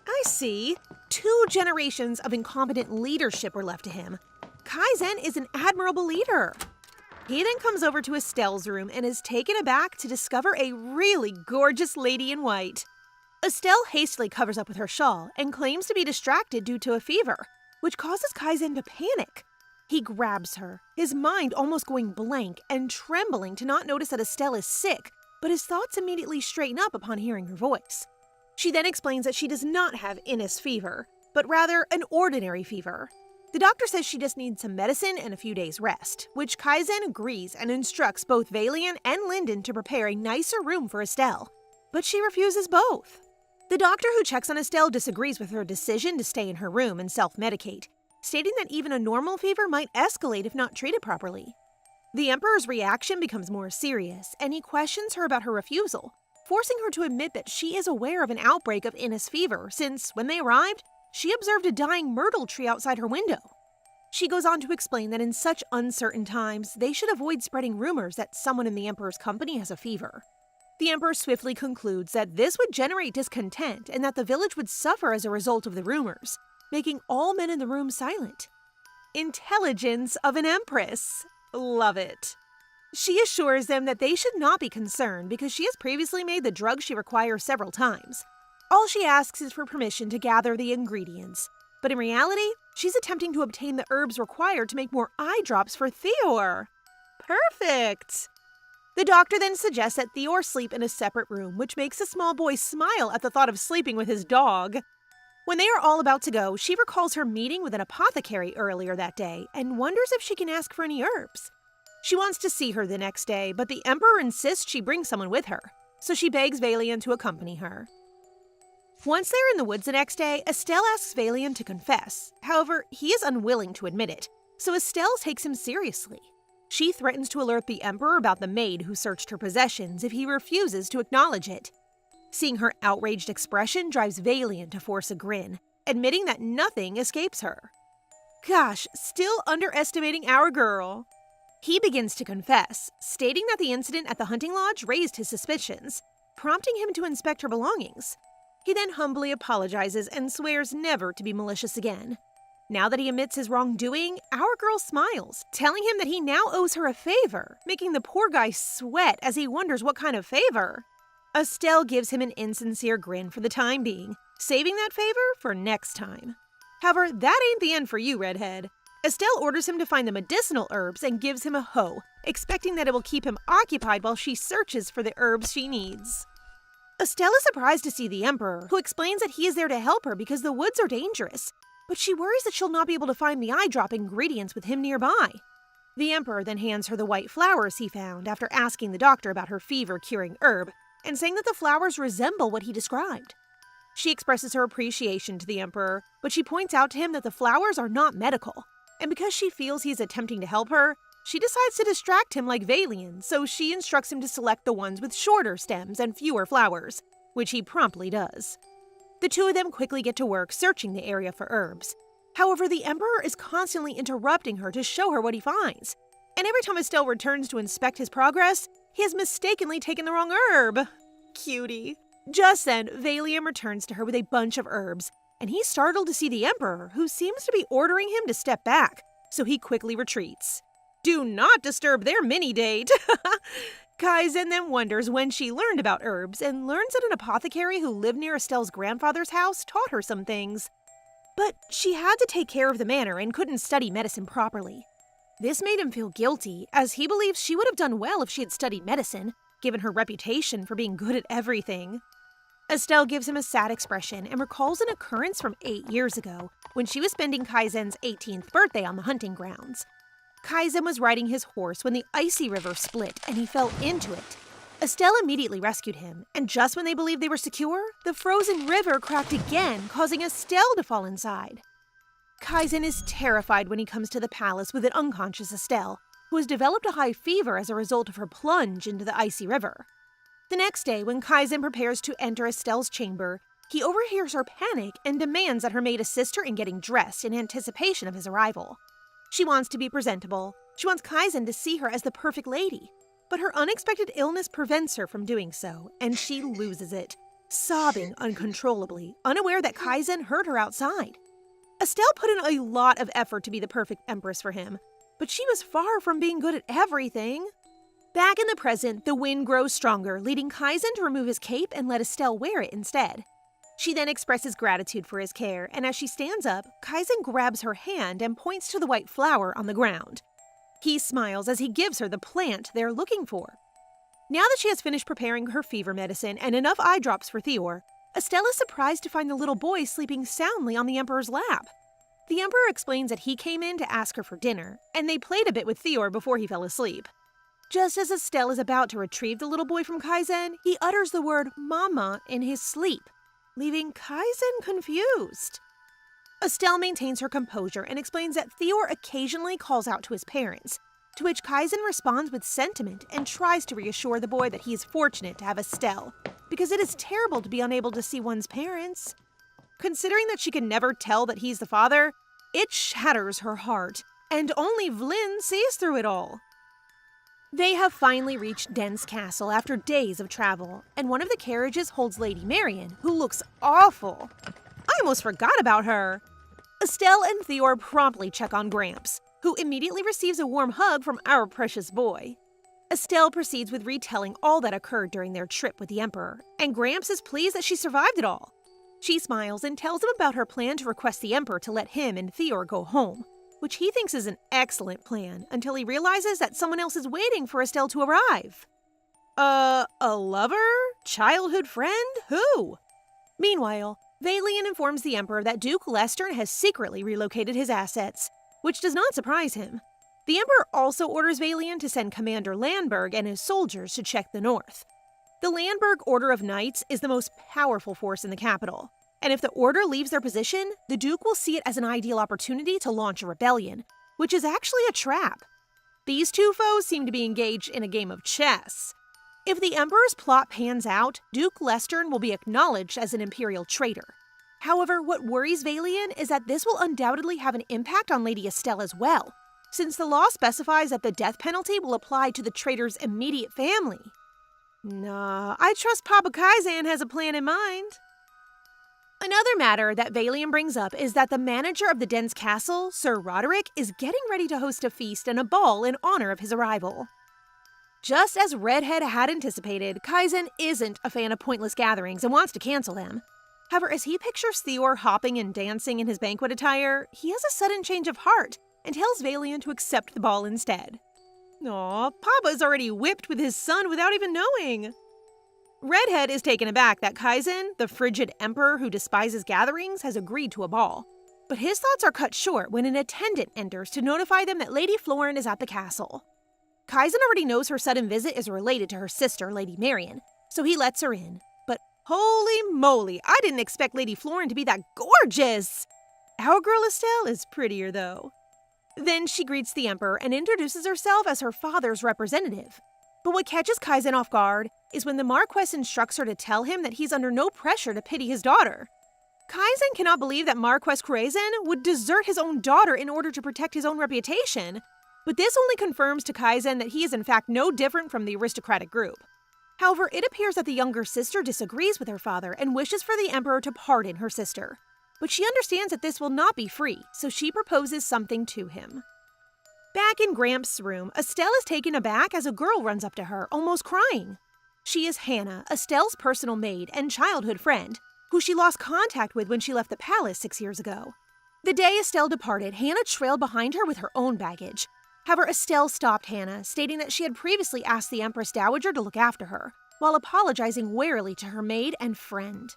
I see. 2 generations of incompetent leadership were left to him. Kaizen is an admirable leader. He then comes over to Estelle's room and is taken aback to discover a really gorgeous lady in white. Estelle hastily covers up with her shawl and claims to be distracted due to a fever, which causes Kaizen to panic. He grabs her, his mind almost going blank and trembling to not notice that Estelle is sick, but his thoughts immediately straighten up upon hearing her voice. She then explains that she does not have Innis fever, but rather an ordinary fever. The doctor says she just needs some medicine and a few days' rest, which Kaizen agrees and instructs both Valian and Linden to prepare a nicer room for Estelle, but she refuses both. The doctor who checks on Estelle disagrees with her decision to stay in her room and self-medicate, stating that even a normal fever might escalate if not treated properly. The Emperor's reaction becomes more serious, and he questions her about her refusal, forcing her to admit that she is aware of an outbreak of Innis fever since, when they arrived, she observed a dying myrtle tree outside her window. She goes on to explain that in such uncertain times, they should avoid spreading rumors that someone in the Emperor's company has a fever. The Emperor swiftly concludes that this would generate discontent and that the village would suffer as a result of the rumors, making all men in the room silent. intelligence of an empress. Love it. She assures them that they should not be concerned because she has previously made the drug she requires several times. All she asks is for permission to gather the ingredients. But in reality, she's attempting to obtain the herbs required to make more eye drops for Theor. Perfect! The doctor then suggests that Theor sleep in a separate room, which makes the small boy smile at the thought of sleeping with his dog. When they are all about to go, she recalls her meeting with an apothecary earlier that day and wonders if she can ask for any herbs. She wants to see her the next day, but the Emperor insists she bring someone with her, so she begs Valian to accompany her. Once they're in the woods the next day, Estelle asks Valian to confess. However, he is unwilling to admit it, so Estelle takes him seriously. She threatens to alert the Emperor about the maid who searched her possessions if he refuses to acknowledge it. Seeing her outraged expression drives Valian to force a grin, admitting that nothing escapes her. Gosh, still underestimating our girl. He begins to confess, stating that the incident at the hunting lodge raised his suspicions, prompting him to inspect her belongings. He then humbly apologizes and swears never to be malicious again. Now that he admits his wrongdoing, our girl smiles, telling him that he now owes her a favor, making the poor guy sweat as he wonders what kind of favor. Estelle gives him an insincere grin for the time being, saving that favor for next time. However, that ain't the end for you, redhead. Estelle orders him to find the medicinal herbs and gives him a hoe, expecting that it will keep him occupied while she searches for the herbs she needs. Estelle is surprised to see the Emperor, who explains that he is there to help her because the woods are dangerous, but she worries that she'll not be able to find the eye drop ingredients with him nearby. The Emperor then hands her the white flowers he found after asking the doctor about her fever-curing herb, and saying that the flowers resemble what he described. She expresses her appreciation to the Emperor, but she points out to him that the flowers are not medical, and because she feels he is attempting to help her, she decides to distract him like Valian, so she instructs him to select the ones with shorter stems and fewer flowers, which he promptly does. The two of them quickly get to work searching the area for herbs. However, the Emperor is constantly interrupting her to show her what he finds, and every time Estelle returns to inspect his progress, he has mistakenly taken the wrong herb. Cutie. Just then, Valian returns to her with a bunch of herbs, and he's startled to see the Emperor, who seems to be ordering him to step back, so he quickly retreats. Do not disturb their mini-date! Kaizen then wonders when she learned about herbs and learns that an apothecary who lived near Estelle's grandfather's house taught her some things. But she had to take care of the manor and couldn't study medicine properly. This made him feel guilty, as he believes she would have done well if she had studied medicine, given her reputation for being good at everything. Estelle gives him a sad expression and recalls an occurrence from 8 years ago, when she was spending Kaizen's 18th birthday on the hunting grounds. Kaizen was riding his horse when the icy river split and he fell into it. Estelle immediately rescued him, and just when they believed they were secure, the frozen river cracked again, causing Estelle to fall inside. Kaizen is terrified when he comes to the palace with an unconscious Estelle, who has developed a high fever as a result of her plunge into the icy river. The next day, when Kaizen prepares to enter Estelle's chamber, he overhears her panic and demands that her maid assist her in getting dressed in anticipation of his arrival. She wants to be presentable. She wants Kaizen to see her as the perfect lady. But her unexpected illness prevents her from doing so, and she loses it, sobbing uncontrollably, unaware that Kaizen heard her outside. Estelle put in a lot of effort to be the perfect empress for him, but she was far from being good at everything. Back in the present, the wind grows stronger, leading Kaizen to remove his cape and let Estelle wear it instead. She then expresses gratitude for his care, and as she stands up, Kaizen grabs her hand and points to the white flower on the ground. He smiles as he gives her the plant they're looking for. Now that she has finished preparing her fever medicine and enough eye drops for Theor, Estelle is surprised to find the little boy sleeping soundly on the Emperor's lap. The Emperor explains that he came in to ask her for dinner, and they played a bit with Theor before he fell asleep. Just as Estelle is about to retrieve the little boy from Kaizen, he utters the word "mama" in his sleep, leaving Kaizen confused. Estelle maintains her composure and explains that Theor occasionally calls out to his parents, to which Kaizen responds with sentiment and tries to reassure the boy that he is fortunate to have Estelle, because it is terrible to be unable to see one's parents. Considering that she can never tell that he's the father, it shatters her heart, and only Vlin sees through it all. They have finally reached Den's castle after days of travel, and one of the carriages holds Lady Marian, who looks awful. I almost forgot about her. Estelle and Theor promptly check on Gramps, who immediately receives a warm hug from our precious boy. Estelle proceeds with retelling all that occurred during their trip with the Emperor, and Gramps is pleased that she survived it all. She smiles and tells him about her plan to request the Emperor to let him and Theor go home, which he thinks is an excellent plan until he realizes that someone else is waiting for Estelle to arrive. A lover? Childhood friend? Who? Meanwhile, Valian informs the Emperor that Duke Lestern has secretly relocated his assets, which does not surprise him. The Emperor also orders Valian to send Commander Landberg and his soldiers to check the north. The Landberg Order of Knights is the most powerful force in the capital, and if the order leaves their position, the Duke will see it as an ideal opportunity to launch a rebellion, which is actually a trap. These two foes seem to be engaged in a game of chess. If the Emperor's plot pans out, Duke Lestern will be acknowledged as an imperial traitor. However, what worries Valian is that this will undoubtedly have an impact on Lady Estelle as well, since the law specifies that the death penalty will apply to the traitor's immediate family. Nah, I trust Papa Kaizen has a plan in mind. Another matter that Valian brings up is that the manager of the Den's castle, Sir Roderick, is getting ready to host a feast and a ball in honor of his arrival. Just as Redhead had anticipated, Kaizen isn't a fan of pointless gatherings and wants to cancel them. However, as he pictures Theor hopping and dancing in his banquet attire, he has a sudden change of heart and tells Valian to accept the ball instead. Aw, Papa's already whipped with his son without even knowing. Redhead is taken aback that Kaizen, the frigid emperor who despises gatherings, has agreed to a ball. But his thoughts are cut short when an attendant enters to notify them that Lady Florin is at the castle. Kaizen already knows her sudden visit is related to her sister, Lady Marian, so he lets her in. But holy moly, I didn't expect Lady Florin to be that gorgeous! Our girl Estelle is prettier though. Then she greets the Emperor and introduces herself as her father's representative. But what catches Kaizen off guard is when the Marquess instructs her to tell him that he's under no pressure to pity his daughter. Kaizen cannot believe that Marquess Krazen would desert his own daughter in order to protect his own reputation, but this only confirms to Kaizen that he is in fact no different from the aristocratic group. However, it appears that the younger sister disagrees with her father and wishes for the Emperor to pardon her sister. But she understands that this will not be free, so she proposes something to him. Back in Gramps' room, Estelle is taken aback as a girl runs up to her, almost crying. She is Hannah, Estelle's personal maid and childhood friend, who she lost contact with when she left the palace 6 years ago. The day Estelle departed, Hannah trailed behind her with her own baggage. However, Estelle stopped Hannah, stating that she had previously asked the Empress Dowager to look after her, while apologizing warily to her maid and friend.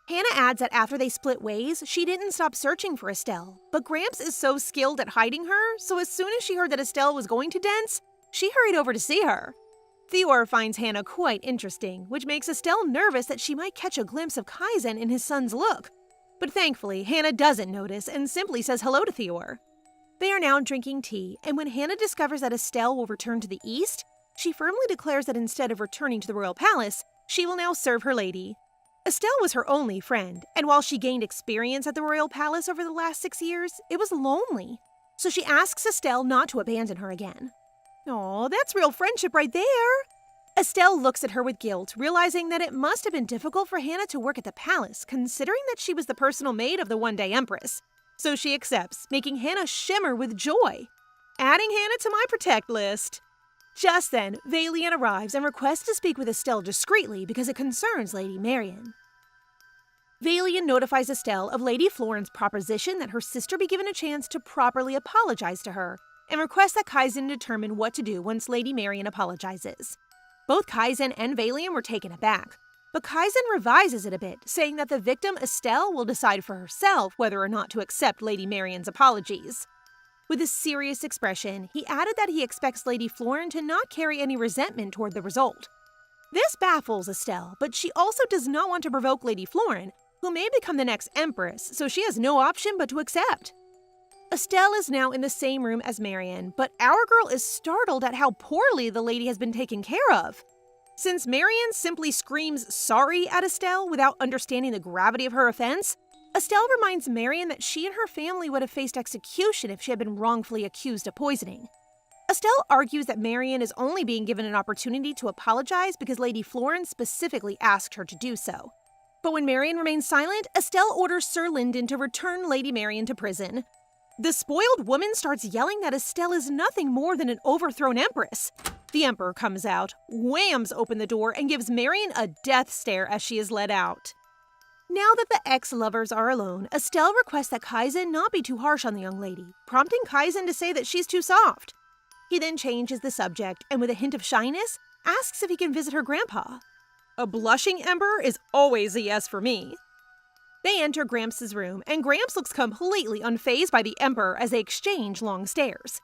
Hannah adds that after they split ways, she didn't stop searching for Estelle, but Gramps is so skilled at hiding her, so as soon as she heard that Estelle was going to Dents, she hurried over to see her. Theor finds Hannah quite interesting, which makes Estelle nervous that she might catch a glimpse of Kaizen in his son's look. But thankfully, Hannah doesn't notice and simply says hello to Theor. They are now drinking tea, and when Hannah discovers that Estelle will return to the east, she firmly declares that instead of returning to the royal palace, she will now serve her lady. Estelle was her only friend, and while she gained experience at the royal palace over the last 6 years, it was lonely. So she asks Estelle not to abandon her again. Aw, that's real friendship right there! Estelle looks at her with guilt, realizing that it must have been difficult for Hannah to work at the palace, considering that she was the personal maid of the one-day empress. So she accepts, making Hannah shimmer with joy. Adding Hannah to my protect list. Just then, Valian arrives and requests to speak with Estelle discreetly because it concerns Lady Marian. Valian notifies Estelle of Lady Florin's proposition that her sister be given a chance to properly apologize to her, and requests that Kaizen determine what to do once Lady Marian apologizes. Both Kaizen and Valian were taken aback, but Kaizen revises it a bit, saying that the victim Estelle will decide for herself whether or not to accept Lady Marian's apologies. With a serious expression, he added that he expects Lady Florin to not carry any resentment toward the result. This baffles Estelle, but she also does not want to provoke Lady Florin, who may become the next empress, so she has no option but to accept. Estelle is now in the same room as Marian, but our girl is startled at how poorly the lady has been taken care of. Since Marian simply screams sorry at Estelle without understanding the gravity of her offense, Estelle reminds Marian that she and her family would have faced execution if she had been wrongfully accused of poisoning. Estelle argues that Marian is only being given an opportunity to apologize because Lady Florin specifically asked her to do so. But when Marion remains silent, Estelle orders Sir Lyndon to return Lady Marion to prison. The spoiled woman starts yelling that Estelle is nothing more than an overthrown empress. The emperor comes out, whams open the door, and gives Marion a death stare as she is led out. Now that the ex-lovers are alone, Estelle requests that Kaizen not be too harsh on the young lady, prompting Kaizen to say that she's too soft. He then changes the subject and with a hint of shyness, asks if he can visit her grandpa. A blushing emperor is always a yes for me. They enter Gramps' room, and Gramps looks completely unfazed by the emperor as they exchange long stares.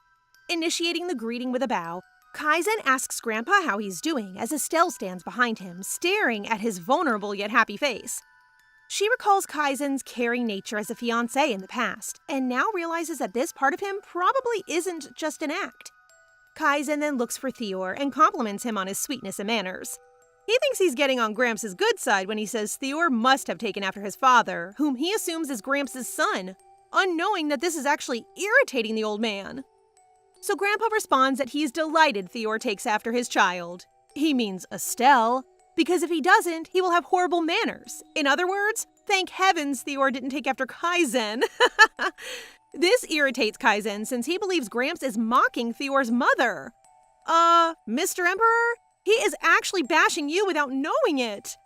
Initiating the greeting with a bow, Kaizen asks Grandpa how he's doing as Estelle stands behind him, staring at his vulnerable yet happy face. She recalls Kaizen's caring nature as a fiancé in the past, and now realizes that this part of him probably isn't just an act. Kaizen then looks for Theor and compliments him on his sweetness and manners. He thinks he's getting on Gramps' good side when he says Theor must have taken after his father, whom he assumes is Gramps' son, unknowing that this is actually irritating the old man. So Grandpa responds that he's delighted Theor takes after his child. He means Estelle, because if he doesn't, he will have horrible manners. In other words, thank heavens Theor didn't take after Kaizen. This irritates Kaizen since he believes Gramps is mocking Theor's mother. Mr. Emperor? He is actually bashing you without knowing it.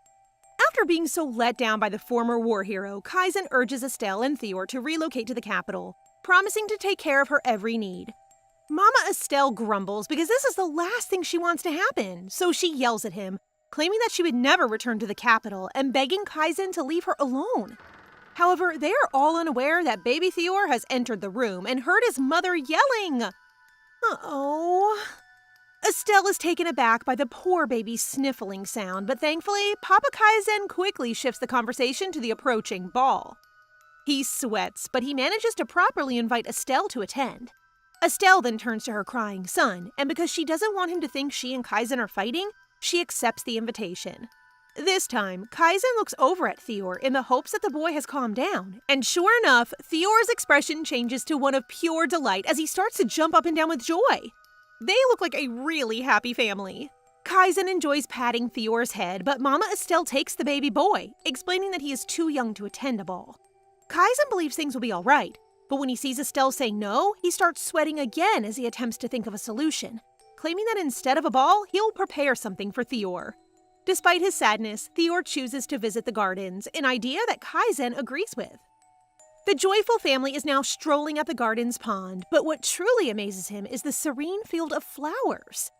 After being so let down by the former war hero, Kaizen urges Estelle and Theor to relocate to the capital, promising to take care of her every need. Mama Estelle grumbles because this is the last thing she wants to happen, so she yells at him, claiming that she would never return to the capital and begging Kaizen to leave her alone. However, they are all unaware that baby Theor has entered the room and heard his mother yelling. Uh-oh. Estelle is taken aback by the poor baby's sniffling sound, but thankfully, Papa Kaizen quickly shifts the conversation to the approaching ball. He sweats, but he manages to properly invite Estelle to attend. Estelle then turns to her crying son, and because she doesn't want him to think she and Kaizen are fighting, she accepts the invitation. This time, Kaizen looks over at Theor in the hopes that the boy has calmed down, and sure enough, Theor's expression changes to one of pure delight as he starts to jump up and down with joy. They look like a really happy family. Kaizen enjoys patting Theor's head, but Mama Estelle takes the baby boy, explaining that he is too young to attend a ball. Kaizen believes things will be all right, but when he sees Estelle say no, he starts sweating again as he attempts to think of a solution, claiming that instead of a ball, he'll prepare something for Theor. Despite his sadness, Theor chooses to visit the gardens, an idea that Kaizen agrees with. The joyful family is now strolling at the garden's pond, but what truly amazes him is the serene field of flowers.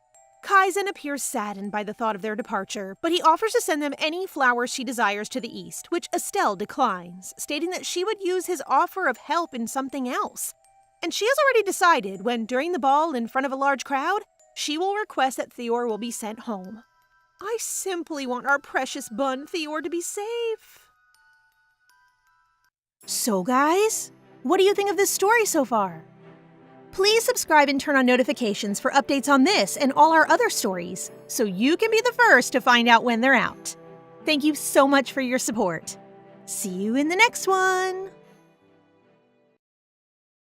Kaizen appears saddened by the thought of their departure, but he offers to send them any flowers she desires to the east, which Estelle declines, stating that she would use his offer of help in something else. And she has already decided when, during the ball in front of a large crowd, she will request that Theor will be sent home. I simply want our precious bun Theor to be safe. So guys, what do you think of this story so far? Please subscribe and turn on notifications for updates on this and all our other stories, so you can be the first to find out when they're out. Thank you so much for your support. See you in the next one!